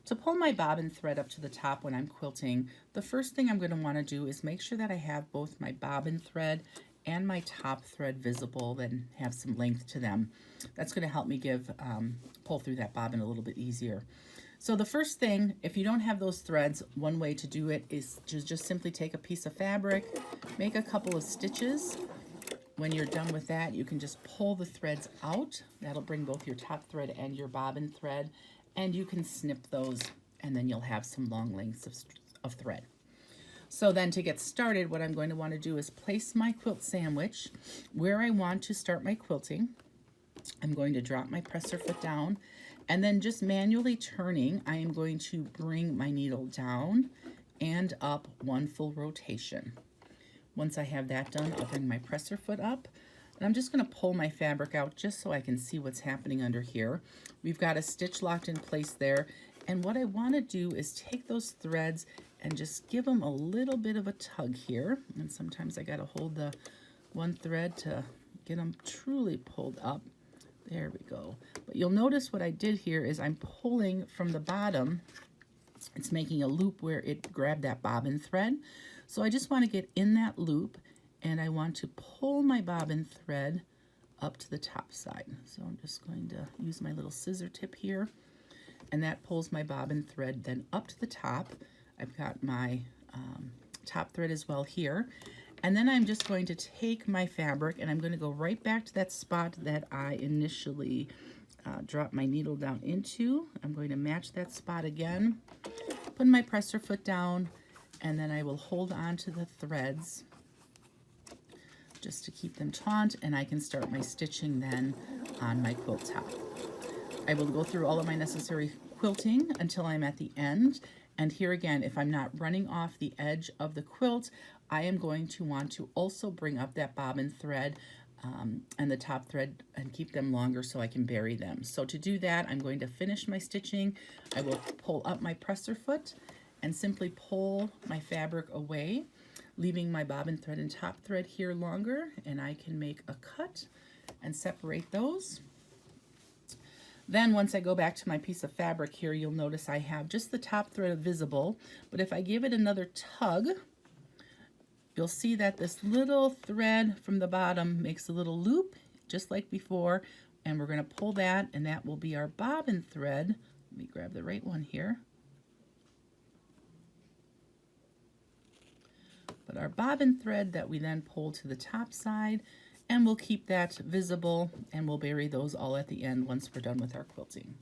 To pull my bobbin thread up to the top when I'm quilting, the first thing I'm going to want to do is make sure that I have both my bobbin thread and my top thread visible and have some length to them. That's going to help me pull through that bobbin a little bit easier. So the first thing, if you don't have those threads, one way to do it is to just simply take a piece of fabric, make a couple of stitches. When you're done with that, you can just pull the threads out. That'll bring both your top thread and your bobbin thread, and you can snip those, and then you'll have some long lengths of thread. So then to get started, what I'm going to want to do is place my quilt sandwich where I want to start my quilting. I'm going to drop my presser foot down, and then just manually turning, I am going to bring my needle down and up one full rotation. Once I have that done, I'll bring my presser foot up, and I'm just going to pull my fabric out just so I can see what's happening under here. We've got a stitch locked in place there, and what I want to do is take those threads and just give them a little bit of a tug here, and sometimes I got to hold the one thread to get them truly pulled up. There we go. But you'll notice what I did here is I'm pulling from the bottom. It's making a loop where it grabbed that bobbin thread. So I just want to get in that loop, and I want to pull my bobbin thread up to the top side. So I'm just going to use my little scissor tip here, and that pulls my bobbin thread then up to the top. I've got my top thread as well here. And then I'm just going to take my fabric, and I'm going to go right back to that spot that I initially dropped my needle down into. I'm going to match that spot again, put my presser foot down, and then I will hold on to the threads just to keep them taut, and I can start my stitching then on my quilt top. I will go through all of my necessary quilting until I'm at the end, and here again, if I'm not running off the edge of the quilt, I am going to want to also bring up that bobbin thread and the top thread and keep them longer so I can bury them. So to do that, I'm going to finish my stitching. I will pull up my presser foot and simply pull my fabric away, leaving my bobbin thread and top thread here longer, and I can make a cut and separate those. Then once I go back to my piece of fabric here, you'll notice I have just the top thread visible, but if I give it another tug, you'll see that this little thread from the bottom makes a little loop, just like before, and we're going to pull that, and that will be our bobbin thread. Let me grab the right one here. But our bobbin thread that we then pull to the top side, and we'll keep that visible, and we'll bury those all at the end once we're done with our quilting.